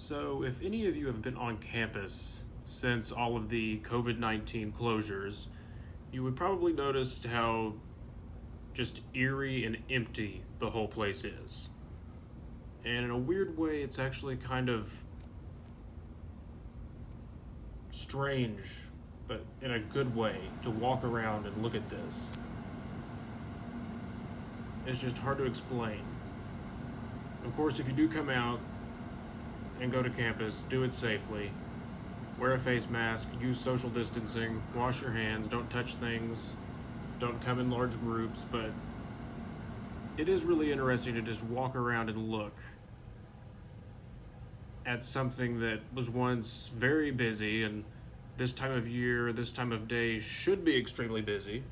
So, if any of you have been on campus since all of the COVID-19 closures, you would probably notice how just eerie and empty the whole place is. And in a weird way, it's actually kind of strange, but in a good way, to walk around and look at this. It's just hard to explain. Of course, if you do come out and go to campus, do it safely. Wear a face mask, use social distancing, wash your hands, don't touch things, don't come in large groups, but it is really interesting to just walk around and look at something that was once very busy, and this time of year, this time of day should be extremely busy.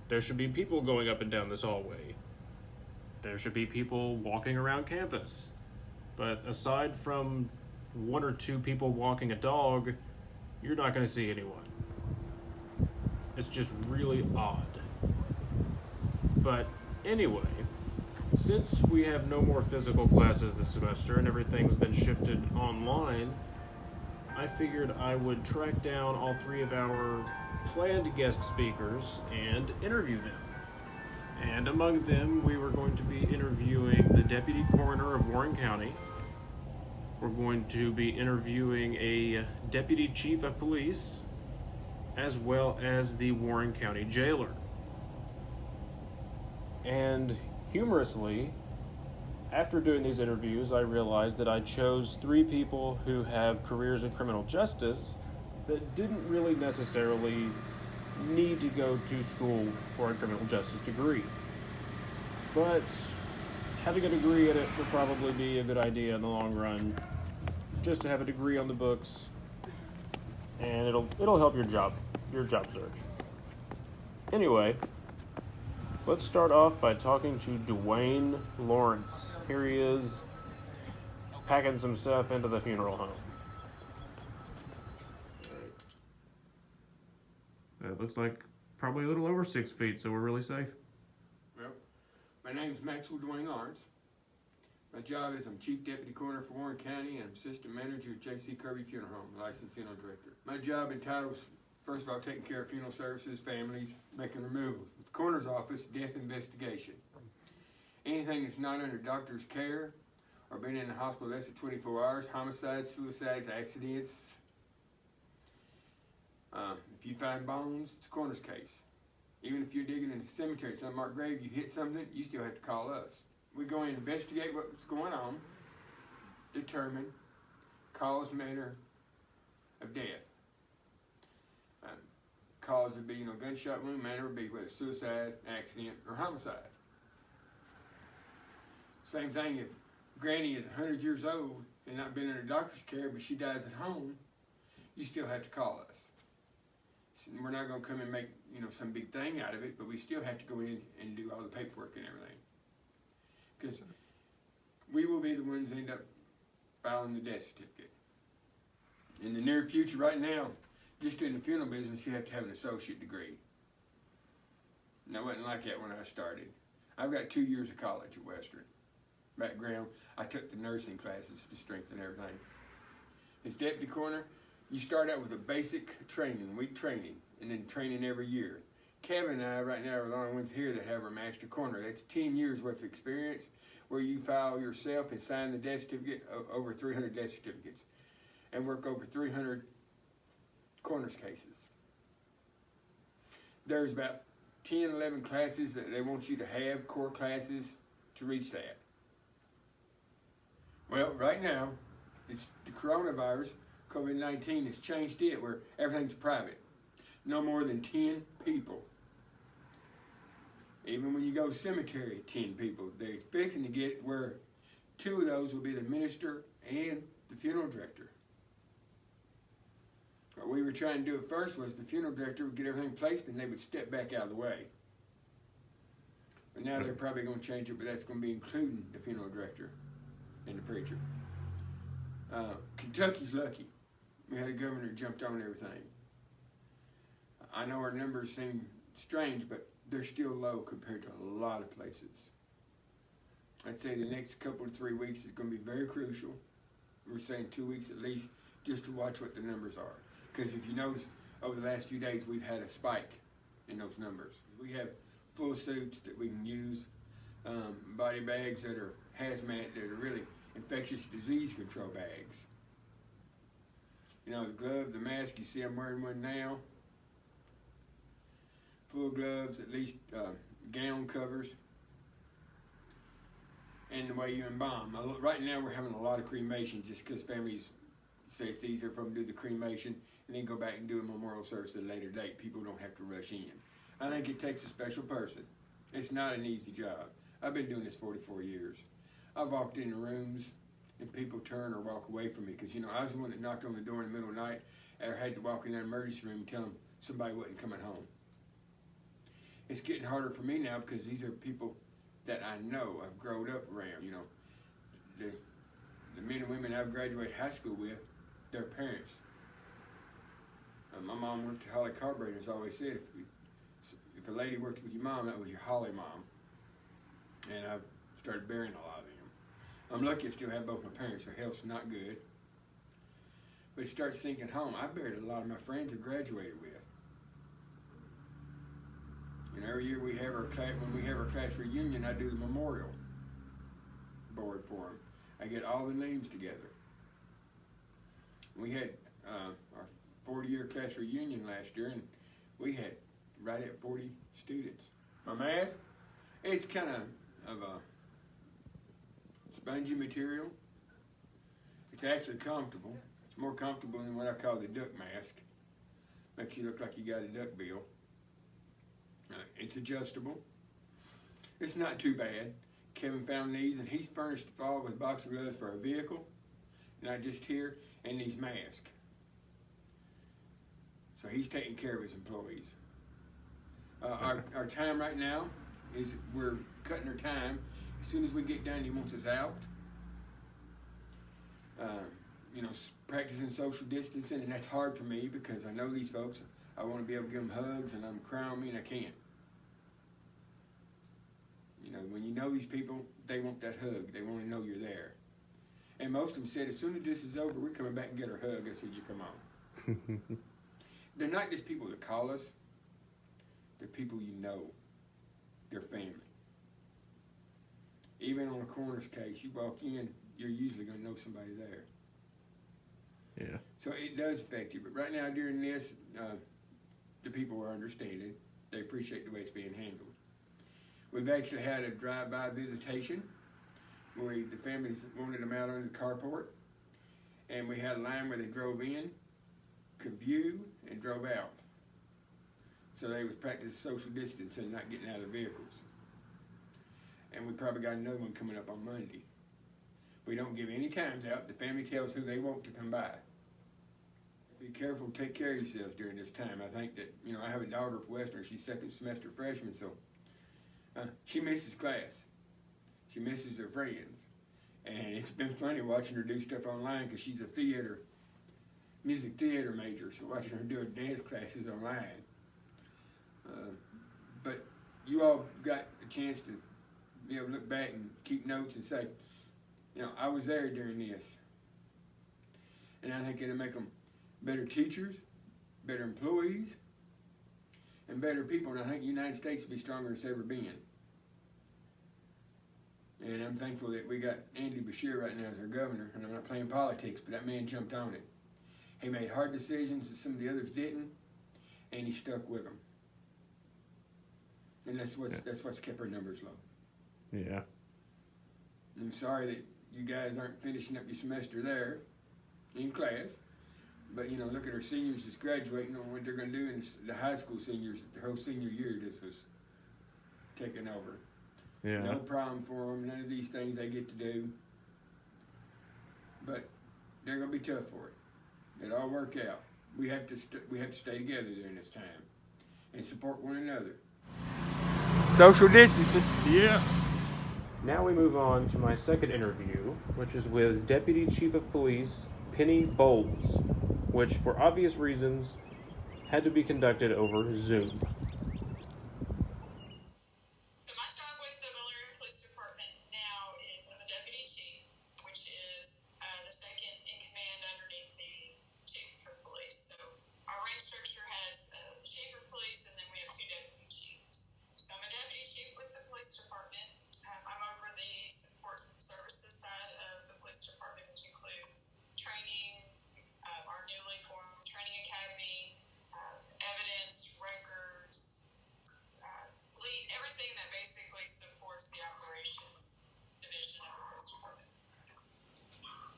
There should be people going up and down this hallway. There should be people walking around campus. But aside from one or two people walking a dog, you're not going to see anyone. It's just really odd. But anyway, since we have no more physical classes this semester and everything's been shifted online, I figured I would track down all three of our planned guest speakers and interview them. And among them, we were going to be interviewing the Deputy Coroner of Warren County. We're going to be interviewing a Deputy Chief of Police, as well as the Warren County Jailer. And humorously, after doing these interviews, I realized that I chose three people who have careers in criminal justice that didn't really necessarily need to go to school for a criminal justice degree. But having a degree in it would probably be a good idea in the long run, just to have a degree on the books, and it'll help your job search. Anyway, let's start off by talking to Dwayne Lawrence. Here he is, packing some stuff into the funeral home. It looks like probably a little over 6 feet, so we're really safe. Well, my name's Maxwell Dwayne Lawrence. My job is I'm Chief Deputy Coroner for Warren County and Assistant Manager at J.C. Kirby Funeral Home, Licensed Funeral Director. My job entitles, first of all, taking care of funeral services, families, making removals. With the Coroner's Office, death investigation. Anything that's not under doctor's care or been in the hospital less than 24 hours, homicides, suicides, accidents. If you find bones, it's a coroner's case. Even if you're digging in the cemetery, it's an unmarked grave, you hit something, you still have to call us. We go and investigate what's going on, determine cause, manner of death. Cause would be, gunshot wound, manner would be whether suicide, accident, or homicide. Same thing if Granny is 100 years old and not been under doctor's care, but she dies at home, you still have to call us. We're not going to come and make, some big thing out of it, but we still have to go in and do all the paperwork and everything. Because we will be the ones that end up filing the death certificate. In the near future, right now, just in the funeral business, you have to have an associate degree. And that wasn't like that when I started. I've got 2 years of college at Western. Background, I took the nursing classes to strengthen everything. As deputy coroner, you start out with a basic training, week training, and then training every year. Kevin and I right now are the only ones here that have our master coroner. That's 10 years worth of experience where you file yourself and sign the death certificate, over 300 death certificates, and work over 300 coroner's cases. There's about 10, 11 classes that they want you to have, core classes, to reach that. Well, right now, it's the coronavirus, COVID-19 has changed it where everything's private. No more than 10 people. Even when you go to the cemetery, 10 people. They're fixing to get where 2 of those will be the minister and the funeral director. What we were trying to do at first was the funeral director would get everything placed and they would step back out of the way. But now they're probably going to change it, but that's going to be including the funeral director and the preacher. Kentucky's lucky. We had a governor that jumped on everything. I know our numbers seem strange, but they're still low compared to a lot of places. I'd say the next couple of 3 weeks is going to be very crucial. we're saying 2 weeks at least, just to watch what the numbers are. Because if you notice, over the last few days, we've had a spike in those numbers. We have full suits that we can use, body bags that are hazmat, that are really infectious disease control bags. You know, the glove, the mask, you see I'm wearing one now. Full gloves, at least gown covers, and the way you embalm. Right now we're having a lot of cremation just because families say it's easier for them to do the cremation and then go back and do a memorial service at a later date. People don't have to rush in. I think it takes a special person. It's not an easy job. I've been doing this 44 years. I've walked into rooms and people turn or walk away from me because, you know, I was the one that knocked on the door in the middle of the night or had to walk in that emergency room and tell them somebody wasn't coming home. It's getting harder for me now because these are people that I know, I've grown up around, you know. The men and women I've graduated high school with, their parents. My mom worked at Holly Carburetor, as I always said, if a lady worked with your mom, that was your Holly mom. And I've started burying a lot of them. I'm lucky I still have both my parents, their health's not good. But it starts thinking home. I've buried a lot of my friends I graduated with. And every year we have when we have our class reunion, I do the memorial board for them. I get all the names together. We had our 40-year class reunion last year, and we had right at 40 students. My mask, it's kind of a spongy material. It's actually comfortable. It's more comfortable than what I call the duck mask. Makes you look like you got a duck bill. It's adjustable. It's not too bad. Kevin found these, and he's furnished the fall with boxing gloves for our vehicle, not just here, and these masks. So he's taking care of his employees. Our time right now is we're cutting our time. As soon as we get done, he wants us out. You know, practicing social distancing, and that's hard for me because I know these folks. I want to be able to give them hugs, and I'm crying on me, and I can't. You know, when you know these people, they want that hug. They want to know you're there. And most of them said, as soon as this is over, we're coming back and get our hug. I said, you come on. They're not just people that call us. They're people you know. They're family. Even on a coroner's case, you walk in, you're usually going to know somebody there. Yeah. So it does affect you. But right now, during this, the people are understanding. They appreciate the way it's being handled. We've actually had a drive-by visitation where the families wanted them out on the carport, and we had a line where they drove in, could view, and drove out. So they was practicing social distancing, not getting out of the vehicles. And we probably got another one coming up on Monday. We don't give any times out. The family tells who they want to come by. Be careful, take care of yourselves during this time. I think that, you know, I have a daughter at Western. She's second semester freshman, so she misses class. She misses her friends. And it's been funny watching her do stuff online because she's a music theater major, so watching her do dance classes online. But you all got a chance to be able to look back and keep notes and say, you know, I was there during this. And I think it'll make them better teachers, better employees, and better people. And I think the United States will be stronger than it's ever been. And I'm thankful that we got Andy Beshear right now as our governor. And I'm not playing politics, but that man jumped on it. He made hard decisions that some of the others didn't, and he stuck with them. And that's what's kept our numbers low. Yeah. I'm sorry that you guys aren't finishing up your semester there in class. But, you know, look at our seniors that's graduating on what they're going to do, and the high school seniors, the whole senior year just was taken over. Yeah. No problem for them, none of these things they get to do. But they're going to be tough for it. It'll all work out. We have to stay together during this time and support one another. Social distancing. Yeah. Now we move on to my second interview, which is with Deputy Chief of Police Penny Bowles, which, for obvious reasons, had to be conducted over Zoom. So my job with the Bel Air Police Department now is I'm a deputy chief, which is the second basically supports the operations division of the police department.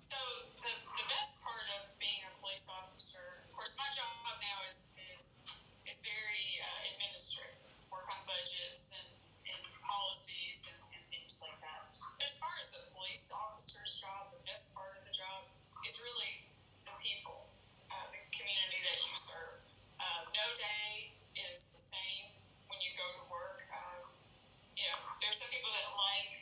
So the best part of being a police officer, of course, my job now is very administrative, work on budgets and policies and things like that. But as far as the police officer's job, the best part of the job is really the people, the community that you serve. No day is the same when you go to work. There's some people that like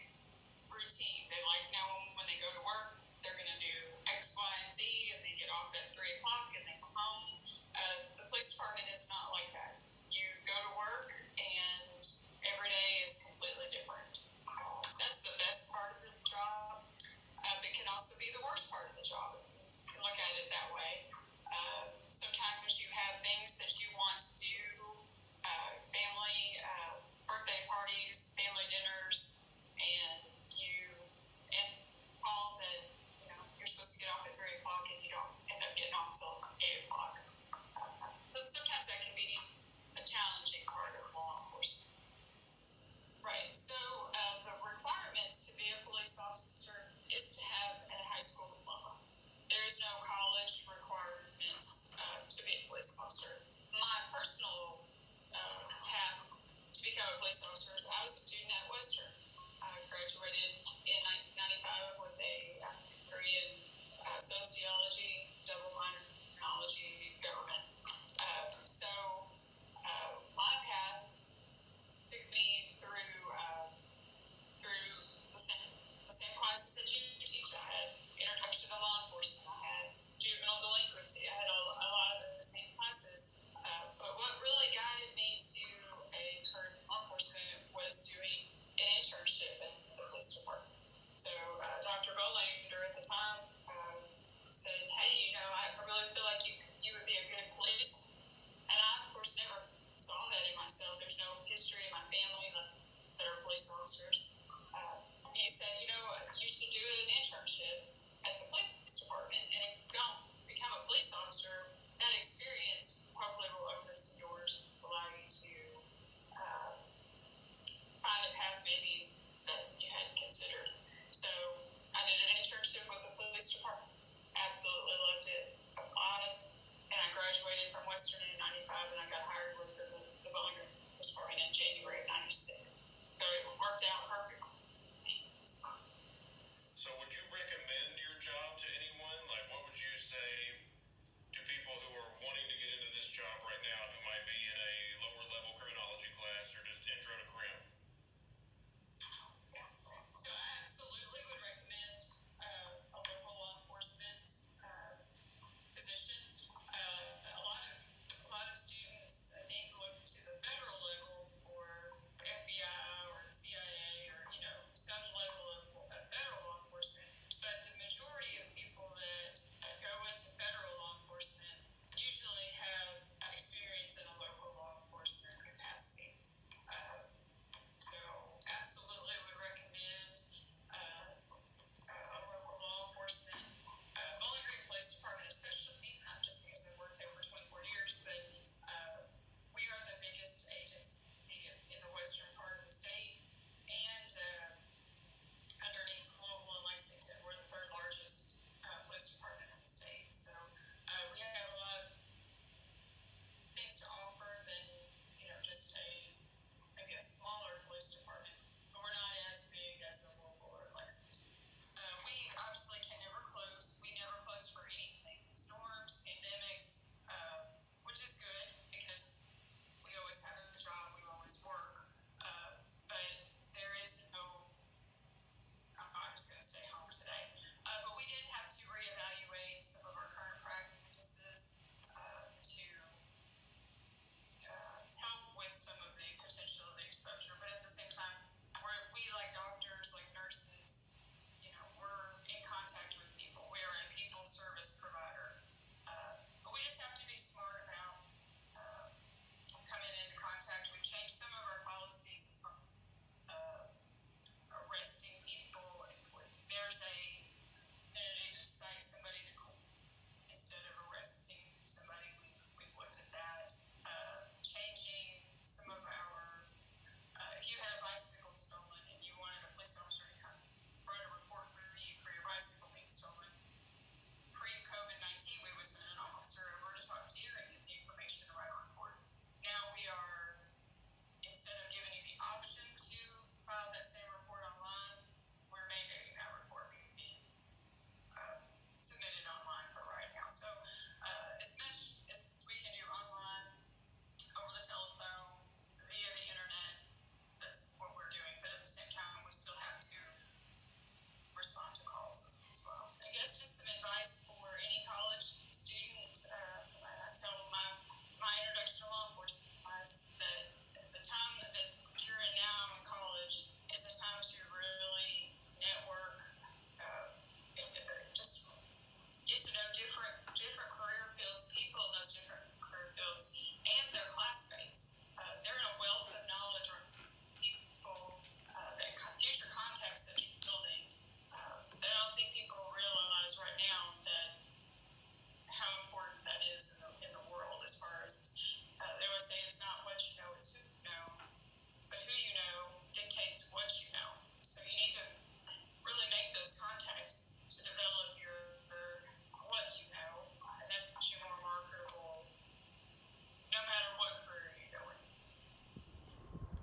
routine. They like knowing when they go to work, they're going to do X, Y, and Z, and they get off at 3 o'clock and they come home. The police department is not like that. You go to work, and every day is completely different. That's the best part of the job. It can also be the worst part of the job. You can look at it that way. Sometimes you have things that you want to do, family birthday parties, family dinners, and all that you're supposed to get off at 3 o'clock and you don't end up getting off until 8 o'clock. But sometimes that can be a challenging part of law enforcement. Right. So the requirements to be a police officer is to have a high school diploma. There is no college requirement to be a police officer. My personal path to become a police officer is I was a student at Western. I graduated in 1995 with a degree in sociology, double minor in criminology and government. So my path took me through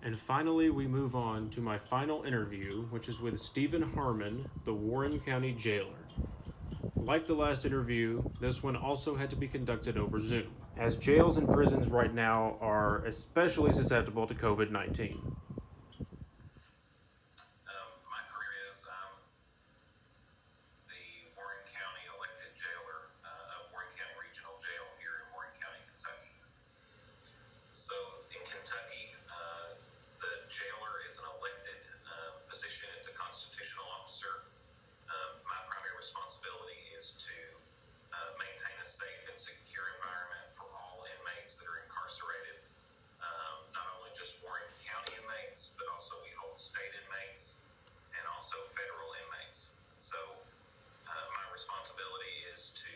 And finally, we move on to my final interview, which is with Stephen Harmon, the Warren County jailer. Like the last interview, this one also had to be conducted over Zoom, as jails and prisons right now are especially susceptible to COVID-19. My career is the Warren County elected jailer of Warren County Regional Jail here in Warren County, Kentucky. So in Kentucky, the jailer is an elected position. It's a constitutional officer. My primary responsibility is to maintain a safe and secure environment for all inmates that are incarcerated. Not only just Warren County inmates, but also we hold state inmates and also federal inmates. So my responsibility is to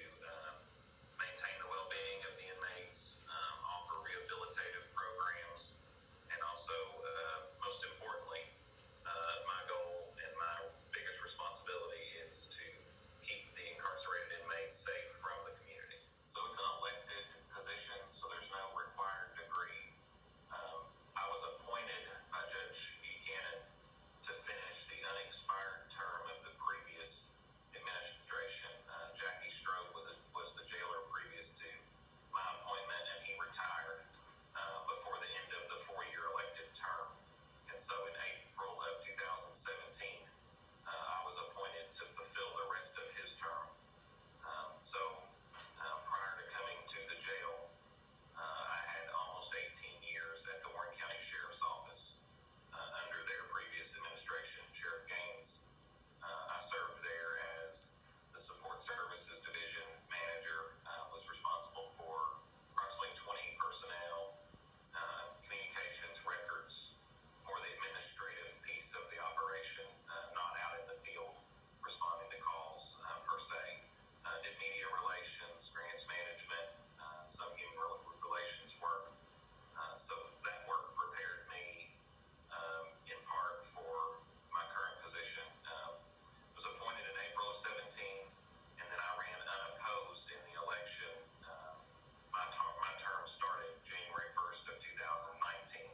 maintain the well-being of the inmates, offer rehabilitative programs, and also, most importantly, my goal and my biggest responsibility is to keep the incarcerated inmates safe from the community. So it's an elected position, so there's no required degree. I was appointed by Judge Buchanan to finish the unexpired term of the previous administration. Jackie Strode was the jailer previous to my appointment, and he retired before the end of the 4-year elected term. And so in April of 2017, I was appointed to fulfill the rest of his term. Prior to coming to the jail, I had almost 18 years at the Warren County Sheriff's Office under their previous administration, Sheriff Gaines. I served there as the Support Services Division Manager, was responsible for approximately 20 personnel, communications records, more the administrative piece of the operation, not out in the field responding to calls per se. Did media relations, grants management, some human relations work. So that work prepared me in part for my current position. Was appointed in April of 17, and then I ran unopposed in the election. My term started January 1st of 2019,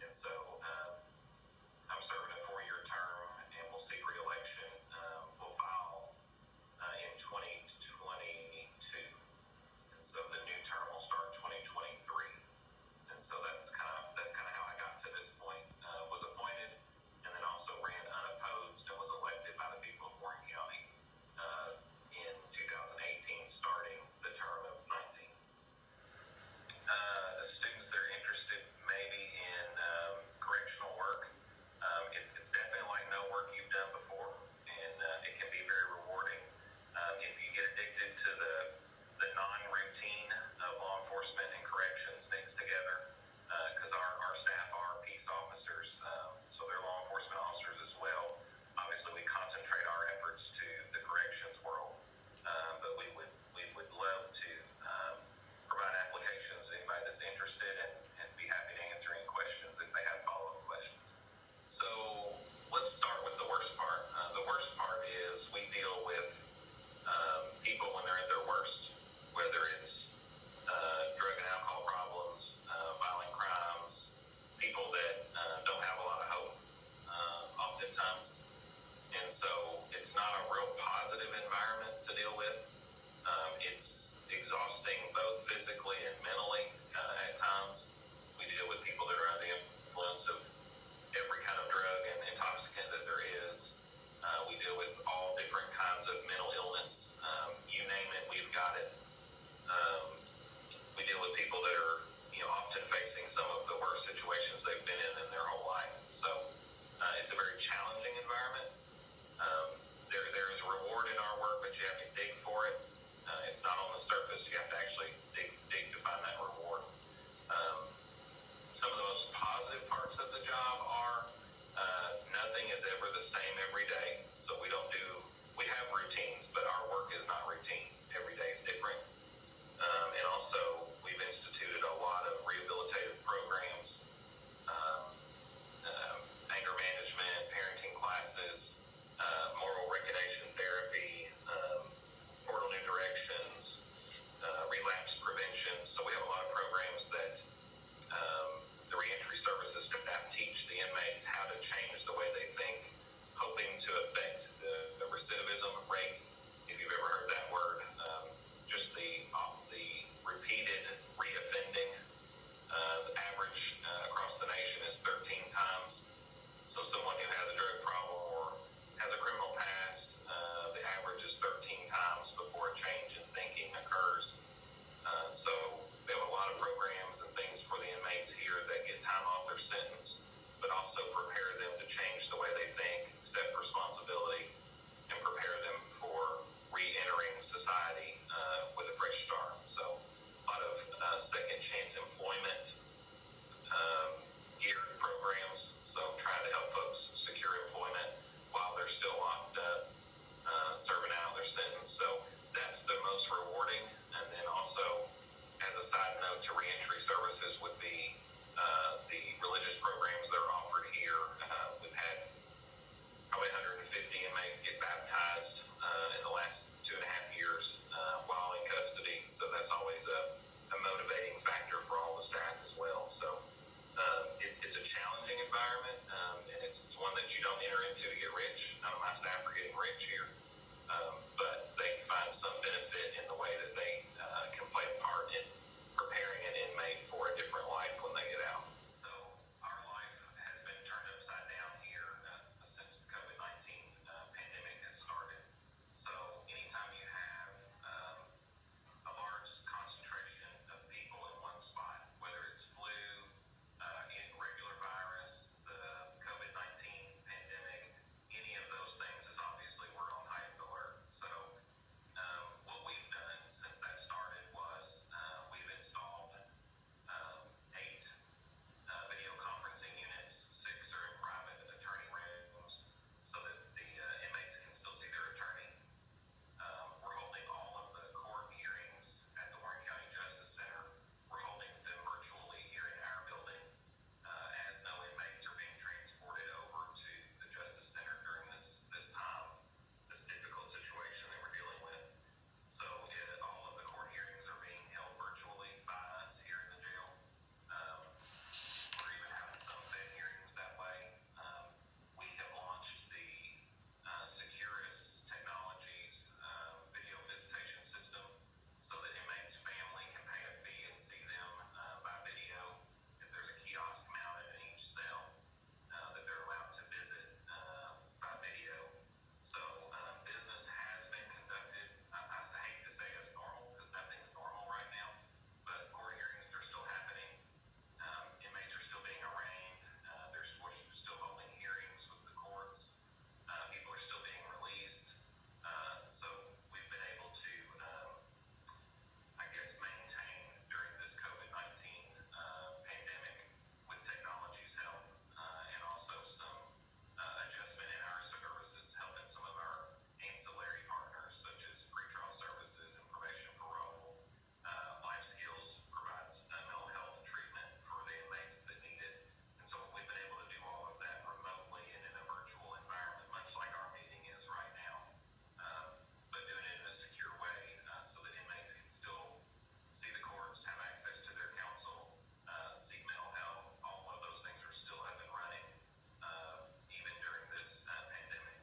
and so I'm serving a 4-year term, and we'll seek re-election. We'll file in 2022, and so the new term will start 2023. And so that's kind of how I got to this point. Was appointed, and then also ran unopposed and was elected by the people of Warren County in 2018, starting the term of 19. Students that are interested maybe in correctional work, it's definitely like no work you've done before, and it can be very rewarding. If you get addicted to the non-routine of law enforcement and corrections mixed together, because our staff are peace officers, so they're law enforcement officers as well. Obviously, we concentrate our efforts to the corrections world, but we would love to provide applications to anybody that's interested, and be happy to answer any questions if they have follow-up questions. So let's start with the worst part. The worst part is we deal with people when they're at their worst, whether it's drug and alcohol problems, violent crimes, people that don't have a lot of hope oftentimes. And so it's not a real positive environment to deal with. It's exhausting both physically and mentally at times. We deal with people that are under the influence of every kind of drug and intoxicant that there is. We deal with all different kinds of mental illness. You name it, we've got it. We deal with people that are often facing some of the worst situations they've been in their whole life. So it's a very challenging environment. There is a reward in our work, but you have to dig for it. It's not on the surface. You have to actually dig to find that reward. Some of the most positive parts of the job are nothing is ever the same every day. So we have routines, but our work is not routine. Every day is different. And also, we've instituted a lot of rehabilitative programs, anger management, parenting classes, moral recognition therapy, portal new directions, relapse prevention. So we have a lot of programs that the reentry services staff teach the inmates how to change the way they think, hoping to affect the recidivism rate, if you've ever heard that word. Just the repeated reoffending. The average across the nation is 13 times. So someone who has a drug problem or has a criminal past, the average is 13 times before a change in thinking occurs. So we have a lot of programs and things for the inmates here that get time off their sentence, but also prepare them to change the way they think, accept responsibility, and prepare them for re-entering society with a fresh start. So a lot of second chance employment geared programs, so trying to help folks secure employment while they're still locked up, serving out their sentence. So that's the most rewarding. And then also, as a side note to reentry services would be the religious programs that are offered here. We've had probably 150 inmates get baptized in the last 2.5 years while in custody. So that's always a motivating factor for all the staff as well. So it's a challenging environment, and it's one that you don't enter into to get rich. None of my staff are getting rich here, but they find some benefit in the way that they can play a part in preparing an inmate for a different life when they get out. So our life has been turned upside down here since the COVID-19 pandemic has started. So anytime you have a large concentration of people in one spot, whether it's flu, irregular virus, the COVID-19 pandemic, any of those things is obviously we're on heightened alert. So what we've done since that started was we've installed 8 video conferencing units. 6 are in private attorney rooms so that the inmates can still see their attorney. We're holding all of the court hearings at the Warren County Justice Center. We're holding them virtually here in our building as no inmates are being transported over to the Justice Center during this time, this difficult situation that we're dealing with. So all of the court hearings are being held virtually by us here in the jail. We're even having some Fed hearings that way. We have launched the Securus Technologies video visitation system so that inmates' family can pay a fee and see them by video. If there's a kiosk mounted in each cell that they're allowed to visit by video. So business has been conducted. I hate to say it's normal because nothing's normal right now, but court hearings are still happening. Inmates are still being arraigned. We're still holding hearings with the courts. People are still being released. So we've been able to, I guess, maintain during this COVID-19 pandemic with technology's help and also some adjustment in our services, helping some of our ancillary partners such as pretrial services and probation parole. Life Skills provides mental health treatment for the inmates that need it. And so we've been able to do all of that remotely and in a virtual environment, much like our meeting is right now, but doing it in a secure way so that inmates can still see the courts, have access to their counsel, seek mental health. All of those things are still up and running even during this pandemic.